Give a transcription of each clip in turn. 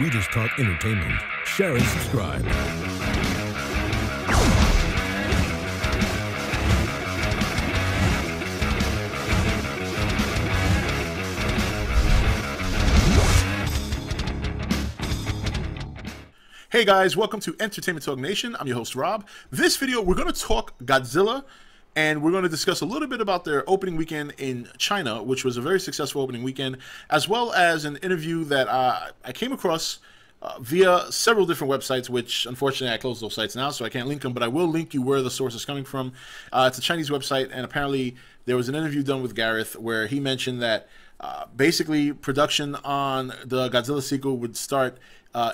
We just talk entertainment. Share and subscribe. Hey guys, welcome to Entertainment Talk Nation. I'm your host Rob. This video, we're going to talk Godzilla, and we're going to discuss a little bit about their opening weekend in China, which was a very successful opening weekend, as well as an interview that I came across via several different websites, which unfortunately I closed those sites now, so I can't link them, but I will link you where the source is coming from. It's a Chinese website, and apparently there was an interview done with Gareth where he mentioned that basically production on the Godzilla sequel would start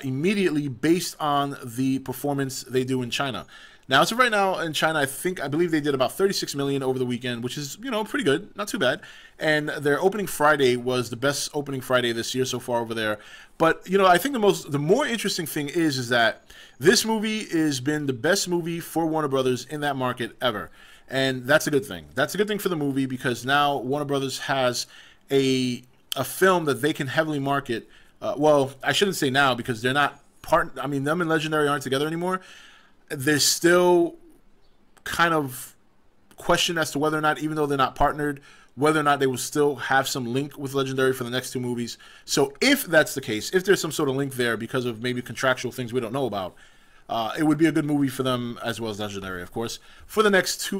immediately based on the performance they do in China. Now, as of right now in China, I believe they did about 36 million over the weekend, which is, you know, pretty good, not too bad. And their opening Friday was the best opening Friday this year so far over there. But, you know, I think the more interesting thing is that this movie has been the best movie for Warner Brothers in that market ever. And that's a good thing. That's a good thing for the movie because now Warner Brothers has a film that they can heavily market. Well, I shouldn't say now because they're not I mean, them and Legendary aren't together anymore. There's still kind of question as to whether or not, even though they're not partnered, whether or not they will still have some link with Legendary for the next two movies. So if that's the case, if there's some sort of link there because of maybe contractual things we don't know about, it would be a good movie for them as well as Legendary, of course, for the next two,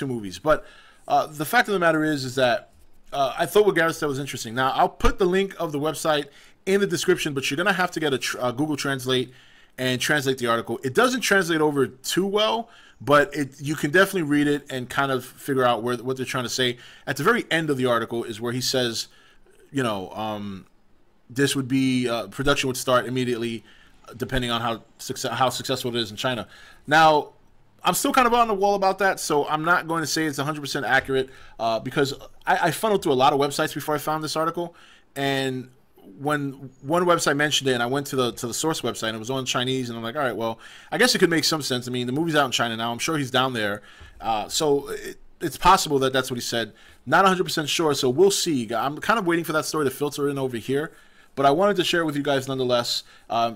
movies. But the fact of the matter is that I thought what Gareth said was interesting. Now, I'll put the link of the website in the description, but you're going to have to get a Google Translate and translate the article. It doesn't translate over too well, but you can definitely read it and kind of figure out what they're trying to say. At the very end of the article is where he says, you know, this would be, production would start immediately depending on how successful it is in China. Now, I'm still kind of on the wall about that, so I'm not going to say it's 100% accurate because I funneled through a lot of websites before I found this article, and when one website mentioned it and I went to the source website and it was on Chinese, and I'm like, all right, well, I guess it could make some sense. I mean, the movie's out in China now. I'm sure he's down there. So it's possible that that's what he said. Not 100% sure, so we'll see. I'm kind of waiting for that story to filter in over here, but I wanted to share it with you guys nonetheless.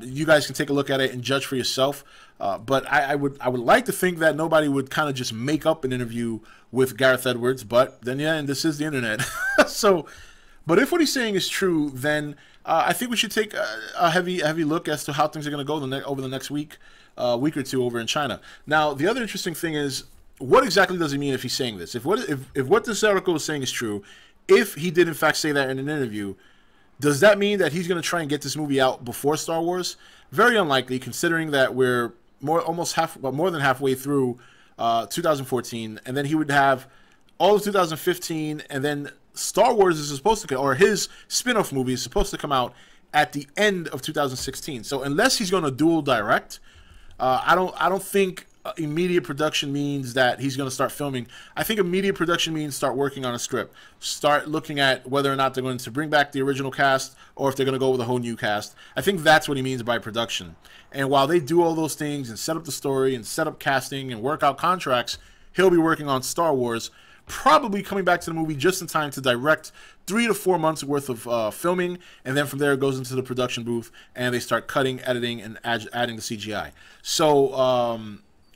You guys can take a look at it and judge for yourself. But I would like to think that nobody would kind of just make up an interview with Gareth Edwards, but then yeah, and this is the internet. So, but if what he's saying is true, then I think we should take a heavy look as to how things are going to go over the next week or two over in China. Now, the other interesting thing is, what exactly does he mean if he's saying this? If what this article is saying is true, if he did in fact say that in an interview, does that mean that he's going to try and get this movie out before Star Wars? Very unlikely, considering that we're more than halfway through 2014, and then he would have all of 2015, and then Star Wars is supposed to, or his spin-off movie is supposed to come out at the end of 2016. So unless he's going to dual direct, I don't think immediate production means that he's going to start filming. I think immediate production means start working on a script, start looking at whether or not they're going to bring back the original cast or if they're going to go with a whole new cast. I think that's what he means by production. And while they do all those things and set up the story and set up casting and work out contracts, he'll be working on Star Wars, probably coming back to the movie just in time to direct 3 to 4 months worth of filming, and then from there it goes into the production booth and they start cutting, editing, and adding the CGI. So,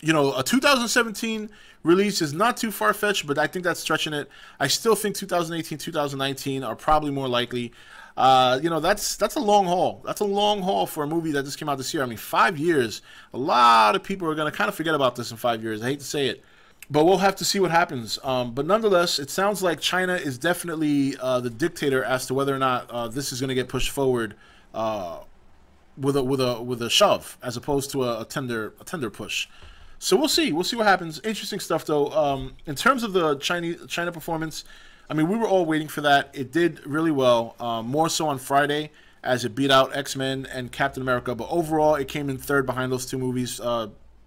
you know, a 2017 release is not too far-fetched, but I think that's stretching it. I still think 2018, 2019 are probably more likely. You know, that's a long haul. That's a long haul for a movie that just came out this year. I mean, 5 years. A lot of people are going to kind of forget about this in 5 years. I hate to say it, but we'll have to see what happens. But nonetheless, it sounds like China is definitely the dictator as to whether or not this is going to get pushed forward with a shove as opposed to a tender push. So we'll see. We'll see what happens. Interesting stuff, though. In terms of the China performance, I mean, we were all waiting for that. It did really well, more so on Friday as it beat out X-Men and Captain America. But overall, it came in third behind those two movies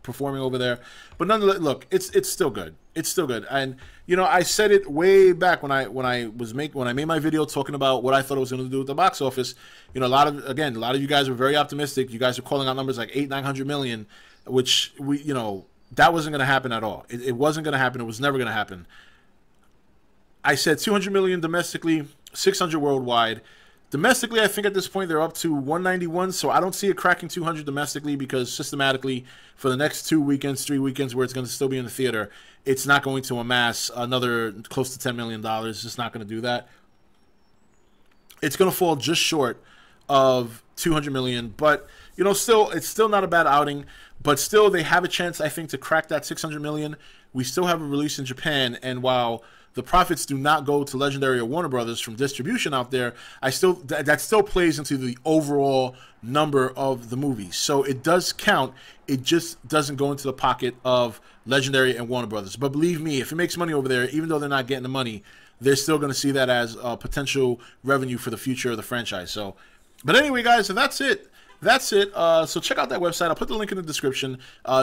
performing over there. But nonetheless, look, it's still good. It's still good. And you know, I said it way back when I made my video talking about what I thought it was going to do with the box office. You know, a lot of you guys were very optimistic. You guys were calling out numbers like 800-900 million. Which that wasn't going to happen at all. It wasn't going to happen. It was never going to happen. I said 200 million domestically, 600 worldwide. Domestically, I think at this point they're up to 191, so I don't see it cracking 200 domestically because systematically for the next 2 weekends, 3 weekends where it's going to still be in the theater, it's not going to amass another close to $10 million. It's just not going to do that. It's going to fall just short of 200 million, but you know, still, it's still not a bad outing, but still they have a chance, I think, to crack that 600 million. We still have a release in Japan, and while the profits do not go to Legendary or Warner Brothers from distribution out there, that still plays into the overall number of the movie. So it does count. It just doesn't go into the pocket of Legendary and Warner Brothers. But believe me, if it makes money over there, even though they're not getting the money, they're still going to see that as potential revenue for the future of the franchise. So, but anyway, guys, so that's it. That's it. So check out that website. I'll put the link in the description.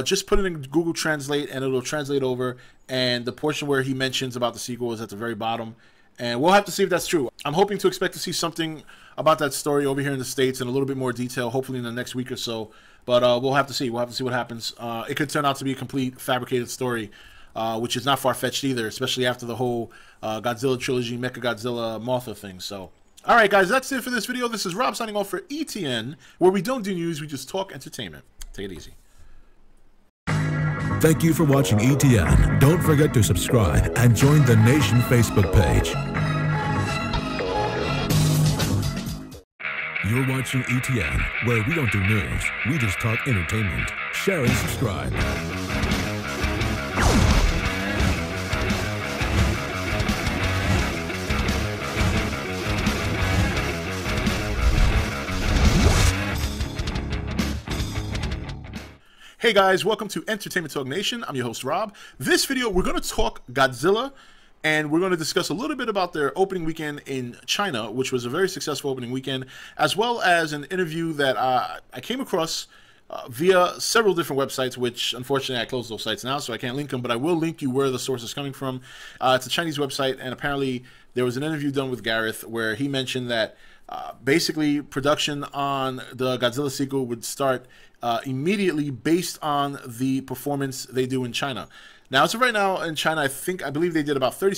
Just put it in Google Translate, and it'll translate over. And the portion where he mentions about the sequel is at the very bottom. And we'll have to see if that's true. I'm hoping to expect to see something about that story over here in the States in a little bit more detail, hopefully in the next week or so. But we'll have to see. We'll have to see what happens. It could turn out to be a complete fabricated story, which is not far-fetched either, especially after the whole Godzilla trilogy, Mechagodzilla, Mothra thing. So, all right, guys, that's it for this video. This is Rob signing off for ETN, where we don't do news, we just talk entertainment. Take it easy. Thank you for watching ETN. Don't forget to subscribe and join the Nation Facebook page. You're watching ETN, where we don't do news, we just talk entertainment. Share and subscribe. Hey guys, welcome to Entertainment Talk Nation. I'm your host, Rob. This video, we're going to talk Godzilla, and we're going to discuss a little bit about their opening weekend in China, which was a very successful opening weekend, as well as an interview that I came across via several different websites, which unfortunately I closed those sites now, so I can't link them, but I will link you where the source is coming from. It's a Chinese website, and apparently there was an interview done with Gareth where he mentioned that basically production on the Godzilla sequel would start immediately based on the performance they do in China. Now, as of right now in China, I believe they did about 30